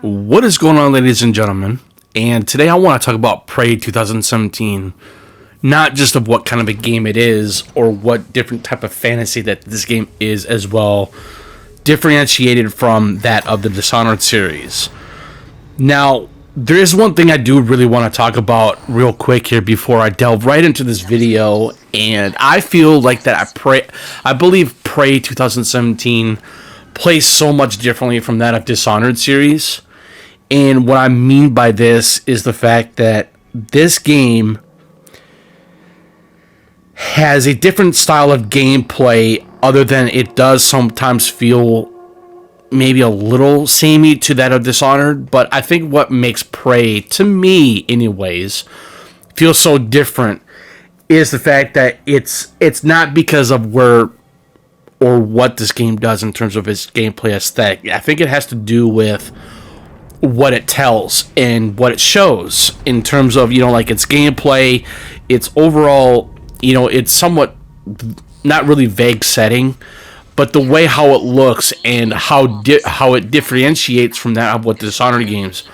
What is going on, ladies and gentlemen? And today I want to talk about Prey 2017. Not just of what kind of a game it is, or what different type of fantasy that this game is as well, differentiated from that of the Dishonored series. Now, there is one thing I do really want to talk about real quick here before I delve right into this video, and I feel like that I believe Prey 2017 plays so much differently from that of Dishonored series. And what I mean by this is the fact that this game has a different style of gameplay, other than it does sometimes feel maybe a little samey to that of Dishonored. But I think what makes Prey, to me anyways, feel so different is the fact that it's not because of where or what this game does in terms of its gameplay aesthetic. I think it has to do with what it tells and what it shows in terms of, like its gameplay, its overall, it's somewhat not really vague setting, but the way how it looks and how it differentiates from that of what Dishonored games.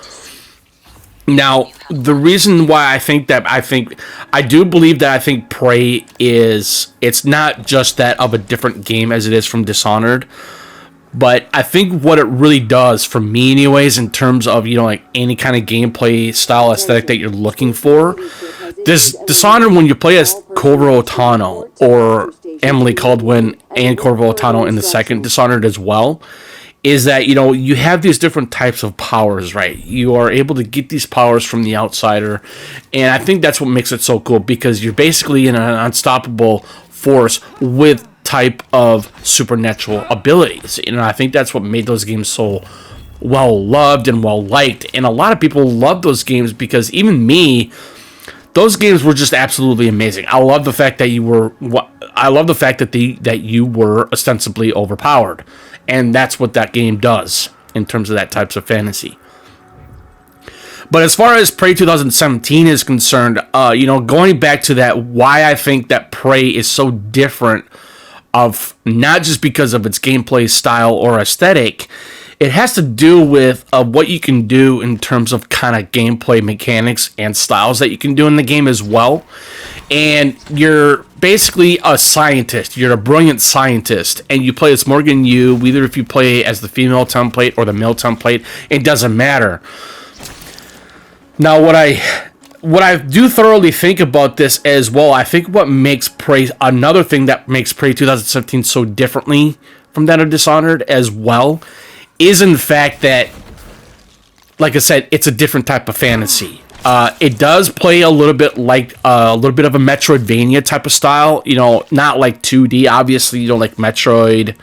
Now, the reason why I do believe that I think Prey it's not just that of a different game as it is from Dishonored, but I think what it really does for me anyways, in terms of, like any kind of gameplay style aesthetic that you're looking for, this Dishonored, when you play as Corvo Otano or Emily Caldwin and Corvo Otano in the second Dishonored as well, is that, you have these different types of powers, right? You are able to get these powers from the outsider, and I think that's what makes it so cool, because you're basically in an unstoppable force with type of supernatural abilities. I think that's what made those games so well loved and well liked, and a lot of people love those games because even me, those games were just absolutely amazing. I love the fact that you were ostensibly overpowered. And that's what that game does in terms of that types of fantasy. But as far as Prey 2017 is concerned, going back to that, why I think that Prey is so different, of not just because of its gameplay style or aesthetic, it has to do with what you can do in terms of kind of gameplay mechanics and styles that you can do in the game as well. And you're basically a scientist. You're a brilliant scientist, and you play as Morgan Yu, either if you play as the female template or the male template, it doesn't matter. Now, what I do thoroughly think about this as well, I think what makes Prey, another thing that makes Prey 2017 so differently from that of Dishonored as well, is in fact that, like I said, it's a different type of fantasy. It does play a little bit like a little bit of a Metroidvania type of style, not like 2D, obviously, like Metroid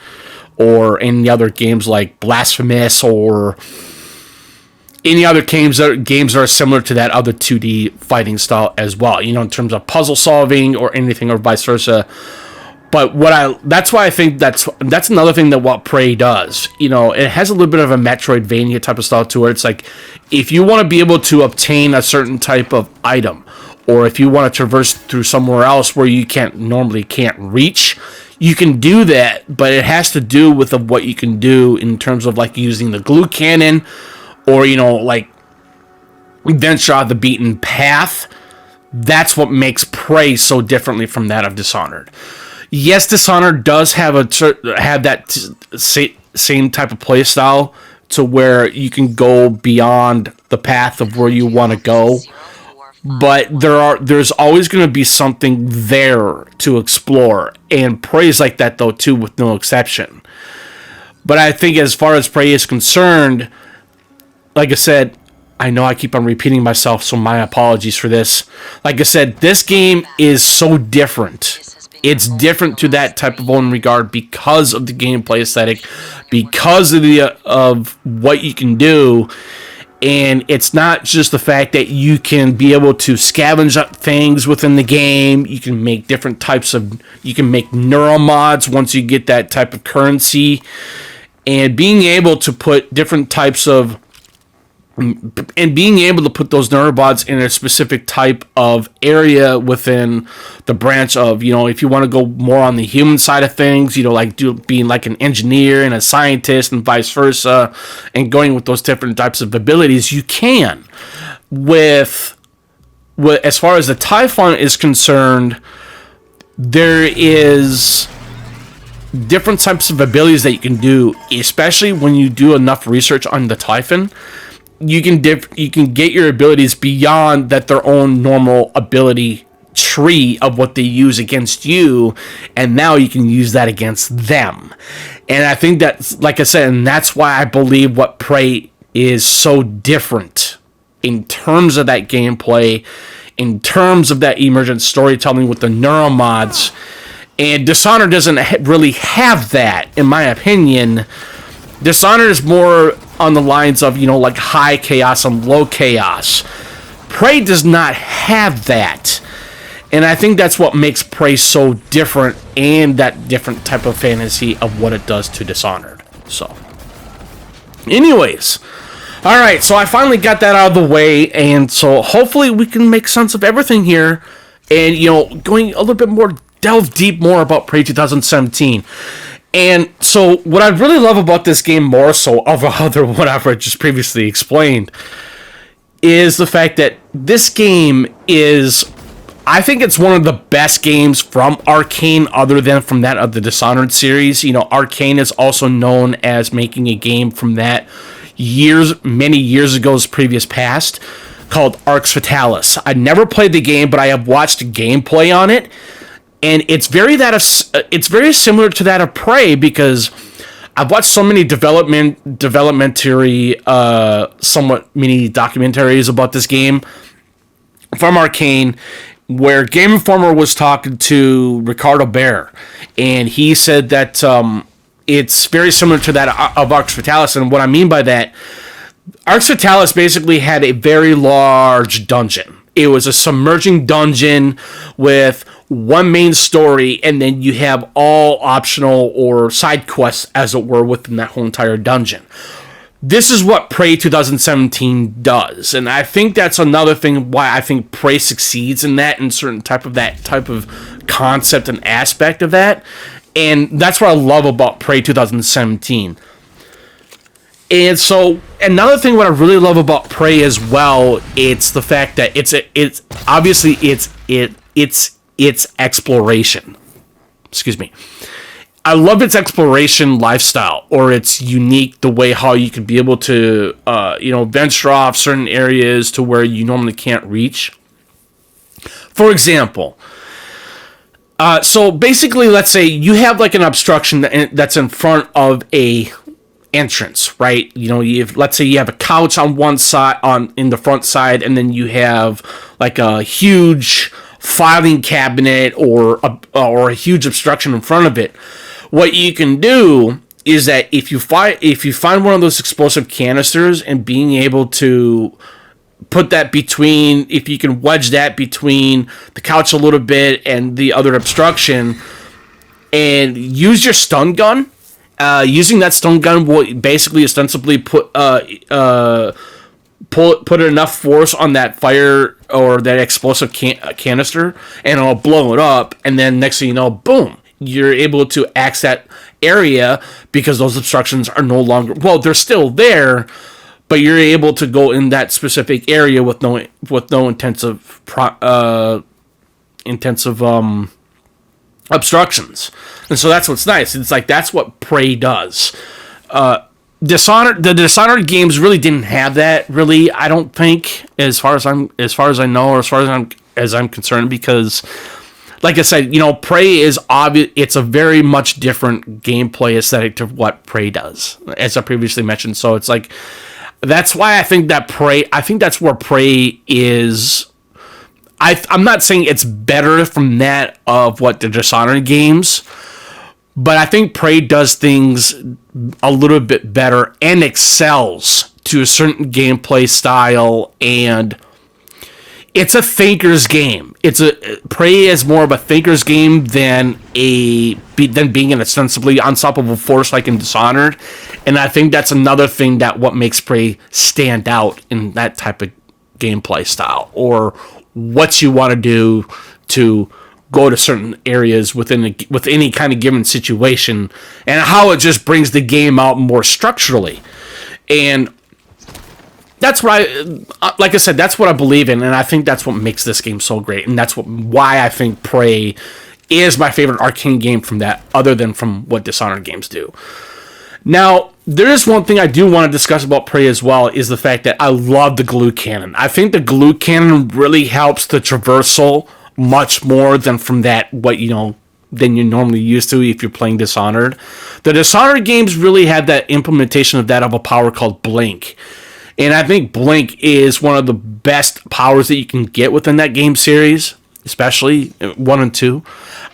or any other games like Blasphemous or any other games that are similar to that other 2D fighting style as well, in terms of puzzle solving or anything, or vice versa. But that's why I think that's another thing that what Prey does. It has a little bit of a Metroidvania type of style to it. It's like, if you want to be able to obtain a certain type of item, or if you want to traverse through somewhere else where you can't reach, you can do that. But it has to do with what you can do in terms of like using the glue cannon, or like venture out the beaten path. That's what makes Prey so differently from that of Dishonored. Yes, Dishonored does have that same type of play style, to where you can go beyond the path of where you want to go, but there's always going to be something there to explore, and Prey is like that though too, with no exception. But I think as far as Prey is concerned, like I said, I know I keep on repeating myself, so my apologies for this. Like I said, this game is so different. It's different to that type of one regard because of the gameplay aesthetic, because of what you can do. And it's not just the fact that you can be able to scavenge up things within the game. You can make you can make neuromods once you get that type of currency. And being able to put different types of and being able to put those neurobots in a specific type of area within the branch of, if you want to go more on the human side of things, like being like an engineer and a scientist and vice versa, and going with those different types of abilities, you can. With as far as the Typhon is concerned, there is different types of abilities that you can do, especially when you do enough research on the Typhon. You can get your abilities beyond that their own normal ability tree of what they use against you, and now you can use that against them. And I think that's, like I said, and that's why I believe what Prey is so different in terms of that gameplay, in terms of that emergent storytelling with the neuromods. And Dishonored doesn't really have that, in my opinion. Dishonored is more on the lines of, like high chaos and low chaos. Prey does not have that. And I think that's what makes Prey so different, and that different type of fantasy of what it does to Dishonored. So, anyways, alright, so I finally got that out of the way, and so hopefully we can make sense of everything here, and, going a little bit more, delve deep more about Prey 2017. And so what I really love about this game, more so of other whatever I just previously explained, is the fact that this game is, I think it's one of the best games from Arcane other than from that of the Dishonored series. Arcane is also known as making a game from that many years ago's previous past called Arx Fatalis. I never played the game, but I have watched gameplay on it. And it's very similar to that of Prey, because I've watched so many developmentary, somewhat mini documentaries about this game from Arcane, where Game Informer was talking to Ricardo Bear, and he said that it's very similar to that of Arx Fatalis. And what I mean by that, Arx Fatalis basically had a very large dungeon. It was a submerging dungeon with one main story, and then you have all optional or side quests, as it were, within that whole entire dungeon. This is what Prey 2017 does, and I think that's another thing why I think Prey succeeds in that, in certain type of concept and aspect of that, and that's what I love about Prey 2017. And so another thing what I really love about Prey as well, it's the fact that it's exploration. Excuse me. I love its exploration lifestyle, or its unique, the way how you can be able to venture off certain areas to where you normally can't reach. For example, so basically, let's say you have like an obstruction that's in front of a entrance, right? Let's say you have a couch on one side, in the front side, and then you have like a huge filing cabinet or a huge obstruction in front of it. What you can do is that if you find one of those explosive canisters, and being able to put that between, if you can wedge that between the couch a little bit and the other obstruction, and use your stun gun. Using that stun gun will basically ostensibly put enough force on that fire or that explosive canister, and it'll blow it up. And then next thing you know, boom, you're able to axe that area, because those obstructions are no longer, well, they're still there, but you're able to go in that specific area with no intensive obstructions. And so that's what's nice. It's like that's what Prey does. The Dishonored games really didn't have that, really, I don't think, as far as I know, or as far as I'm concerned, because like I said, Prey is obvious. It's a very much different gameplay aesthetic to what Prey does, as I previously mentioned. So it's like, that's why I think that's where Prey is. I'm not saying it's better from that of what the Dishonored games, but I think Prey does things a little bit better and excels to a certain gameplay style, and it's a thinker's game. Prey is more of a thinker's game than being an ostensibly unstoppable force like in Dishonored, and I think that's another thing that what makes Prey stand out in that type of gameplay style, or what you want to do to go to certain areas with any kind of given situation, and how it just brings the game out more structurally. And that's what like I said, that's what I believe in, and I think that's what makes this game so great, and that's why I think Prey is my favorite Arcane game from that, other than from what Dishonored games do. Now, there is one thing I do want to discuss about Prey as well, is the fact that I love the glue cannon. I think the glue cannon really helps the traversal much more than from that than you're normally used to if you're playing Dishonored. The Dishonored games really had that implementation of a power called Blink. And I think Blink is one of the best powers that you can get within that game series, especially 1 and 2.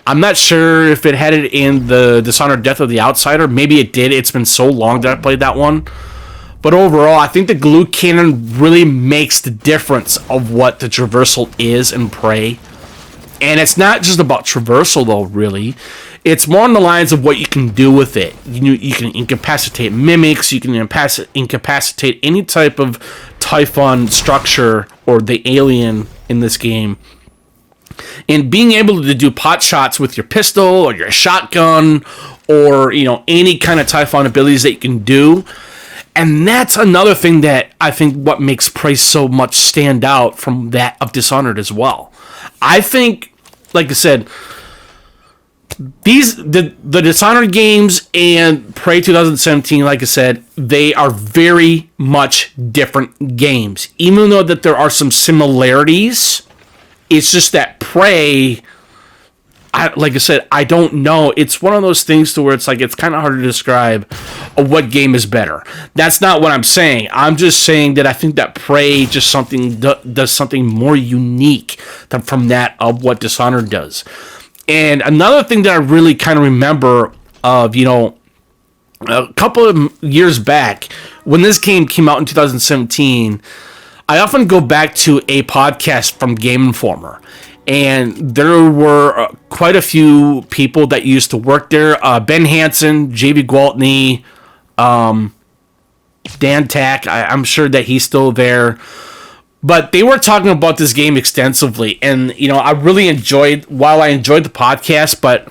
I'm not sure if it had it in the Dishonored Death of the Outsider. Maybe it did. It's been so long that I played that one. But overall, I think the glue cannon really makes the difference of what the traversal is in Prey. And it's not just about traversal, though, really. It's more on the lines of what you can do with it. You can incapacitate mimics, you can incapacitate any type of Typhon structure, or the alien in this game. And being able to do pot shots with your pistol, or your shotgun, or any kind of Typhon abilities that you can do. And that's another thing that I think what makes Prey so much stand out from that of Dishonored as well. I think, like I said, the Dishonored games and Prey 2017, like I said, they are very much different games. Even though that there are some similarities, it's just that Prey, like I said, I don't know. It's one of those things to where it's like, it's kind of hard to describe what game is better. That's not what I'm saying. I'm just saying that I think that Prey just does something more unique than from that of what Dishonored does. And another thing that I really kind of remember of, a couple of years back, when this game came out in 2017, I often go back to a podcast from Game Informer. And there were quite a few people that used to work there. Ben Hansen, J.V. Gwaltney, Dan Tack. I'm sure that he's still there. But they were talking about this game extensively. And, I really enjoyed the podcast, but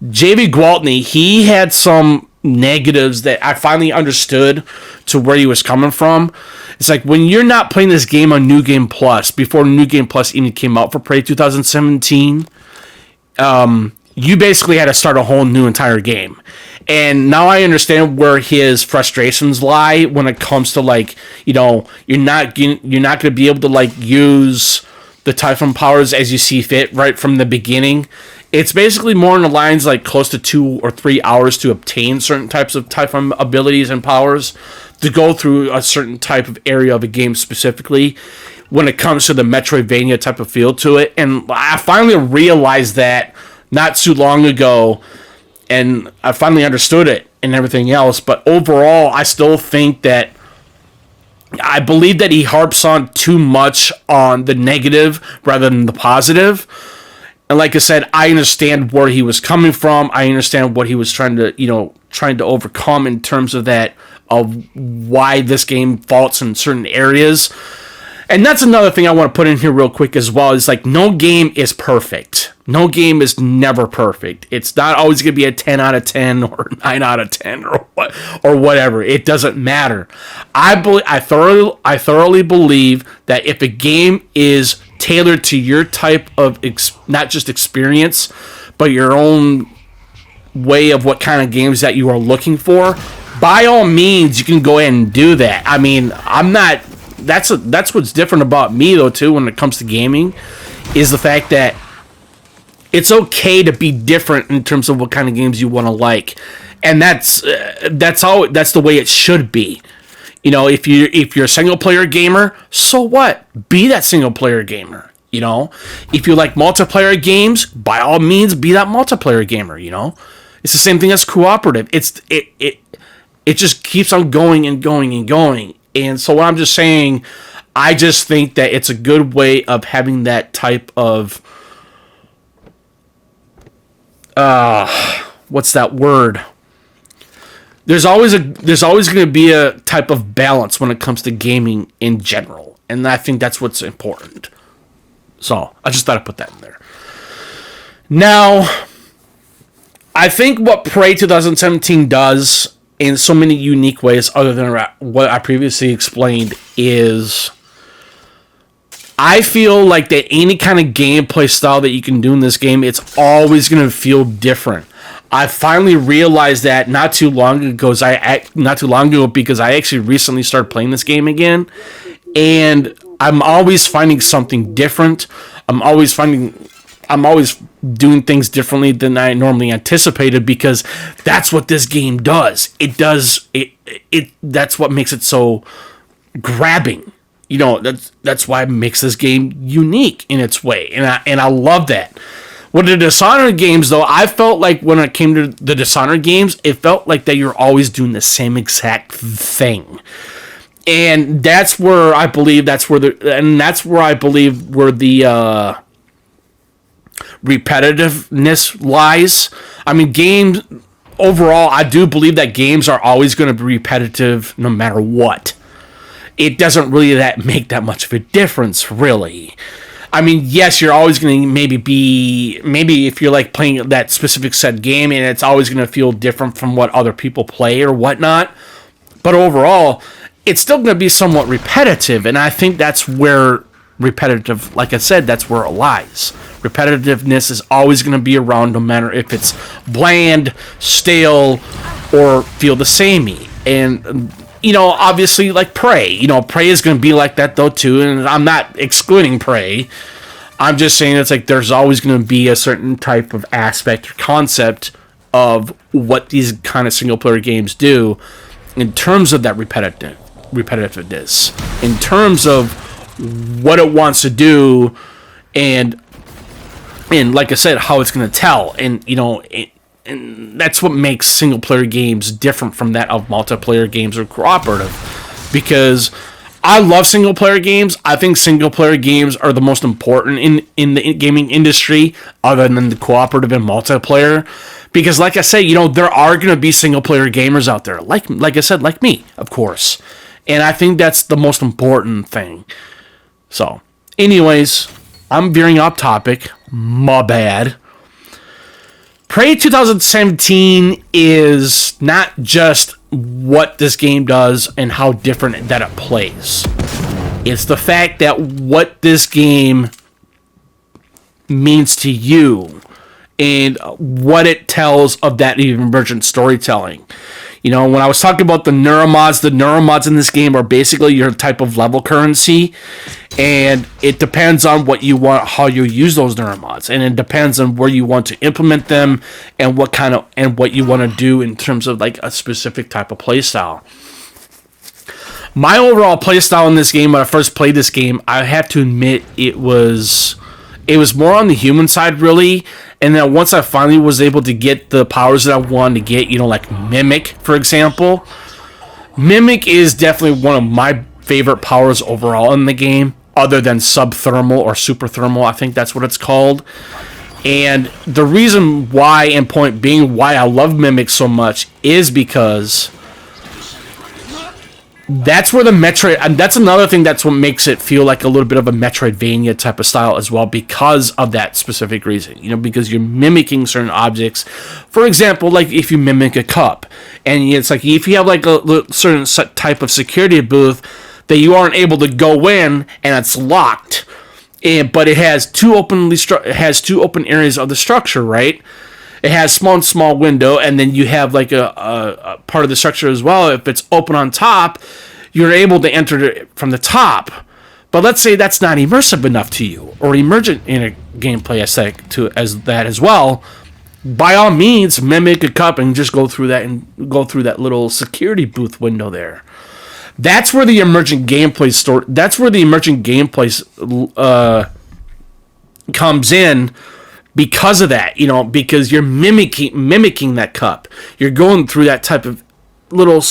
J.V. Gwaltney, he had some negatives that I finally understood to where he was coming from. It's like, when you're not playing this game on New Game Plus, before New Game Plus even came out for Prey 2017, you basically had to start a whole new entire game. And now I understand where his frustrations lie when it comes to, you're not going to be able to, use the Typhon powers as you see fit right from the beginning. It's basically more in the lines close to 2 or 3 hours to obtain certain types of Typhon abilities and powers to go through a certain type of area of a game specifically when it comes to the Metroidvania type of feel to it. And I finally realized that not too long ago, and I finally understood it and everything else. But overall, I still think that I believe that he harps on too much on the negative rather than the positive. And like I said, I understand where he was coming from. I understand what he was trying to overcome in terms of that, of why this game faults in certain areas. And that's another thing I want to put in here real quick as well, is no game is perfect. No game is never perfect. It's not always going to be a 10 out of 10 or 9 out of 10 or whatever. It doesn't matter. I thoroughly believe that if a game is tailored to your type of not just experience, but your own way of what kind of games that you are looking for, by all means, you can go ahead and do that. I mean, I'm not. That's what's different about me, though, too, when it comes to gaming, is the fact that it's okay to be different in terms of what kind of games you want to like, and that's the way it should be. If you're a single player gamer, so what? Be that single player gamer. If you like multiplayer games, by all means, be that multiplayer gamer. It's the same thing as cooperative. It just keeps on going and going and going. And so what I'm just saying, I just think that it's a good way of having that type of what's that word? There's always going to be a type of balance when it comes to gaming in general, and I think that's what's important. So I just thought I'd put that in there. Now, I think what Prey 2017 does in so many unique ways, other than what I previously explained, is I feel like that any kind of gameplay style that you can do in this game, it's always going to feel different. I finally realized that not too long ago because I actually recently started playing this game again, and I'm always finding something different. I'm always doing things differently than I normally anticipated, because that's what this game does. That's what makes it so grabbing. You know, that's why it makes this game unique in its way, and I love that. With the Dishonored games, though, I felt like when it came to the Dishonored games, it felt like that you're always doing the same exact thing, and that's where I believe where the repetitiveness lies. I mean, games overall, I do believe that games are always going to be repetitive no matter what. It doesn't really make that much of a difference, really. I mean, yes, you're always going to maybe if you're like playing that specific set game, and it's always going to feel different from what other people play or whatnot. But overall, it's still going to be somewhat repetitive, and I think that's where repetitive, like I said, that's where it lies. Repetitiveness is always going to be around, no matter if it's bland, stale, or feel the samey. And you know, obviously, like Prey. You know, Prey is going to be like that, though, too. And I'm not excluding Prey. I'm just saying it's like there's always going to be a certain type of aspect or concept of what these kind of single-player games do in terms of that repetitiveness. In terms of what it wants to do, and like I said, how it's going to tell. And, you know, and that's what makes single-player games different from that of multiplayer games or cooperative. Because I love single-player games. I think single-player games are the most important in the gaming industry, other than the cooperative and multiplayer. Because, like I say, you know, there are going to be single-player gamers out there. Like I said, like me, of course. And I think that's the most important thing. So, anyways, I'm veering off topic. My bad. Prey 2017 is not just what this game does and how different that it plays. It's the fact that what this game means to you and what it tells of that emergent storytelling. You know, when I was talking about the neuromods in this game are basically your type of level currency, and it depends on what you want, how you use those neuromods, and it depends on where you want to implement them and what you want to do in terms of like a specific type of playstyle. My overall playstyle in this game, when I first played this game, I have to admit it was more on the human side, really. And then once I finally was able to get the powers that I wanted to get, you know, like Mimic, for example. Mimic is definitely one of my favorite powers overall in the game, other than subthermal or super thermal. I think that's what it's called. And the reason why, and point being why I love Mimic so much, is because that's where the Metroid, and that's another thing that's what makes it feel like a little bit of a Metroidvania type of style as well, because of that specific reason. You know, because you're mimicking certain objects. For example, like if you mimic a cup, and it's like if you have like a certain type of security booth that you aren't able to go in, and it's locked, but it has two open areas of the structure, right? It has small window, and then you have like a part of the structure as well. If it's open on top, you're able to enter it from the top. But let's say that's not immersive enough to you, or emergent in a gameplay aesthetic as that as well. By all means, mimic a cup and just go through that little security booth window there. That's where the emergent gameplay comes in. Because of that, you know, because you're mimicking that cup. You're going through that type of little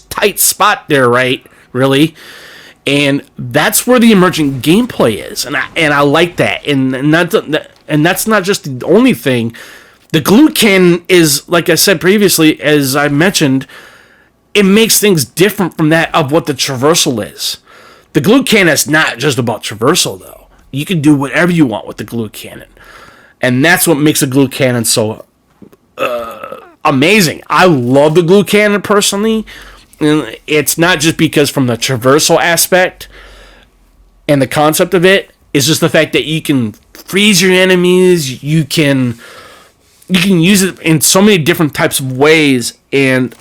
tight spot there, right? Really? And that's where the emergent gameplay is, and I like that. And that's not just the only thing. The glue cannon is, like I said previously, as I mentioned, it makes things different from that of what the traversal is. The glue cannon is not just about traversal, though. You can do whatever you want with the glue cannon, and that's what makes the glue cannon so amazing. I love the glue cannon personally. And it's not just because from the traversal aspect and the concept of it. It's just the fact that you can freeze your enemies. You can use it in so many different types of ways, and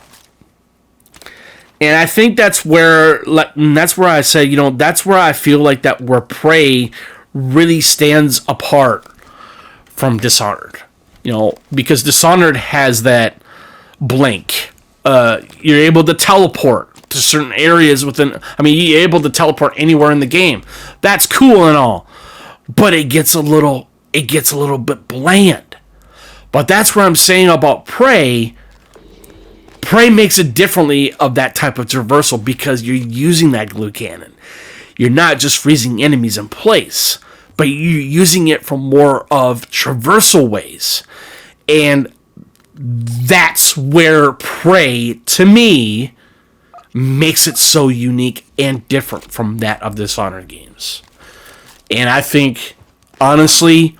I think that's where I say, that's where I feel like that where Prey really stands apart from Dishonored. Because Dishonored has that blink. You're able to teleport to certain areas you're able to teleport anywhere in the game. That's cool and all, but it gets a little bit bland. But that's what I'm saying about Prey. Prey makes it differently of that type of traversal because you're using that glue cannon. You're not just freezing enemies in place, but you're using it for more of traversal ways. And that's where Prey, to me, makes it so unique and different from that of Dishonored games. And I think, honestly,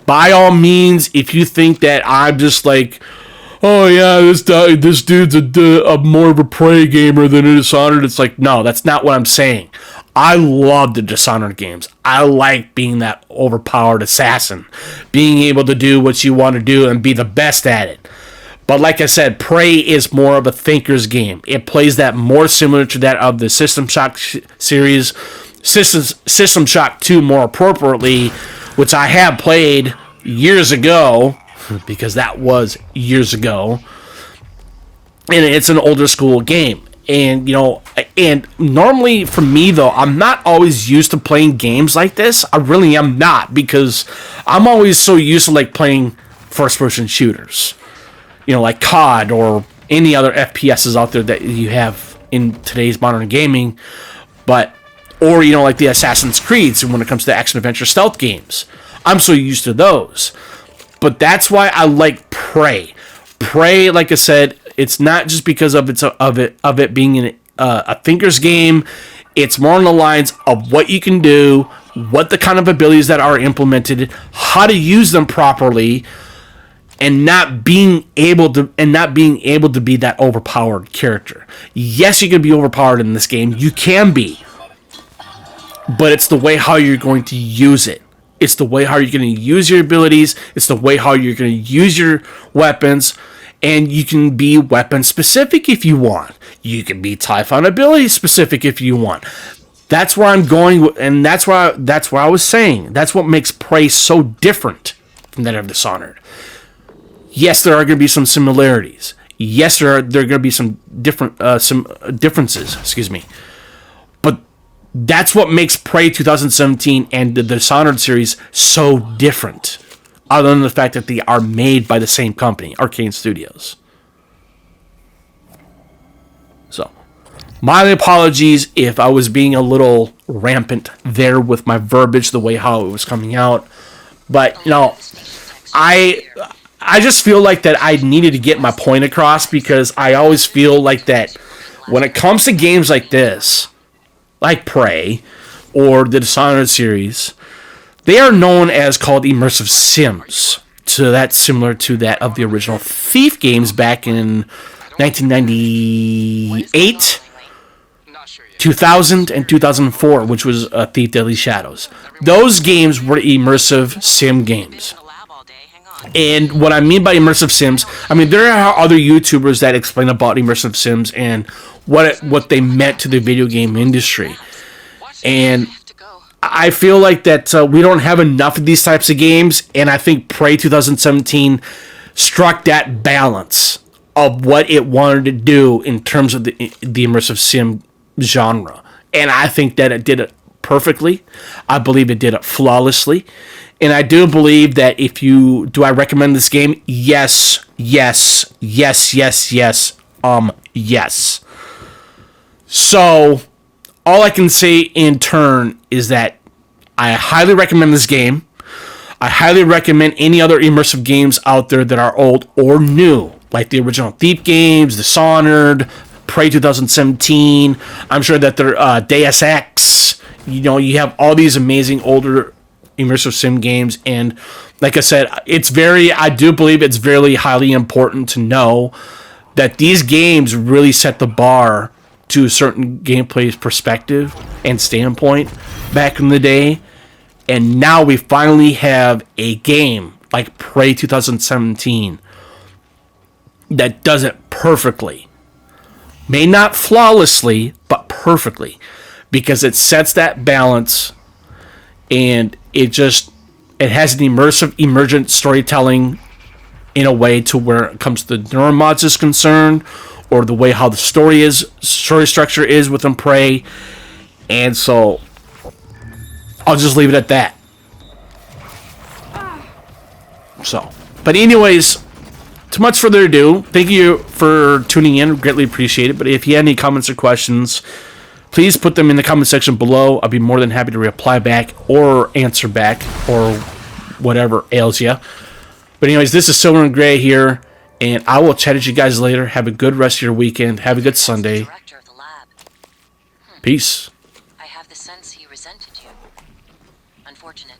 by all means, if you think that I'm just like, oh yeah, this dude's a more of a Prey gamer than a Dishonored, it's like, no, that's not what I'm saying. I love the Dishonored games. I like being that overpowered assassin, being able to do what you want to do and be the best at it. But like I said, Prey is more of a thinker's game. It plays that more similar to that of the System Shock series, System Shock 2 more appropriately, which I have played years ago, because that was years ago. And it's an older school game. And, and normally for me, though, I'm not always used to playing games like this. I really am not, because I'm always so used to, playing first-person shooters. Like COD or any other FPSs out there that you have in today's modern gaming. Or like the Assassin's Creeds when it comes to action-adventure stealth games. I'm so used to those. But that's why I like Prey. Prey, like I said, it's not just because of it being a thinker's game. It's more on the lines of what you can do, what the kind of abilities that are implemented, how to use them properly, and not being able to be that overpowered character. Yes, you can be overpowered in this game. You can be, but it's the way how you're going to use it. It's the way how you're going to use your abilities. It's the way how you're going to use your weapons. And you can be weapon specific if you want. You can be Typhon ability specific if you want. That's where I'm going, and that's where I was saying. That's what makes Prey so different from that of Dishonored. Yes, there are going to be some similarities. Yes, there are going to be some differences. Excuse me. But that's what makes Prey 2017 and the Dishonored series so different. Other than the fact that they are made by the same company, Arcane Studios. So, my apologies if I was being a little rampant there with my verbiage, the way how it was coming out. But, I just feel like that I needed to get my point across, because I always feel like that when it comes to games like this, like Prey or the Dishonored series, they are known as called immersive sims. So that's similar to that of the original Thief games back in 1998, 2000, and 2004, which was Thief Deadly Shadows. Those games were immersive sim games. And what I mean by immersive sims, there are other YouTubers that explain about immersive sims and what they meant to the video game industry. And I feel like that we don't have enough of these types of games, and I think Prey 2017 struck that balance of what it wanted to do in terms of the immersive sim genre. And I think that it did it perfectly. I believe it did it flawlessly. And I do believe that do I recommend this game? Yes. Yes. So, all I can say in turn is that I highly recommend this game. I highly recommend any other immersive games out there that are old or new, like the original Thief games, Dishonored, Prey 2017. I'm sure that they're Deus Ex. You know, you have all these amazing older immersive sim games, and like I said, I do believe it's very highly important to know that these games really set the bar to a certain gameplay perspective and standpoint back in the day. And now we finally have a game like Prey 2017 that does it perfectly. May not flawlessly, but perfectly. Because it sets that balance, and it has an immersive, emergent storytelling in a way to where it comes to the neuromods is concerned, or the way how the story structure is within Prey. And so I'll just leave it at that. So, but anyways, too much further ado, thank you for tuning in. Greatly appreciate it. But if you have any comments or questions, please put them in the comment section below. I'll be more than happy to reply back or answer back or whatever ails you. But anyways, this is Silver and Gray here, and I will chat at you guys later. Have a good rest of your weekend. Have a good Sunday. Peace. I have the sense he resented you. Unfortunate.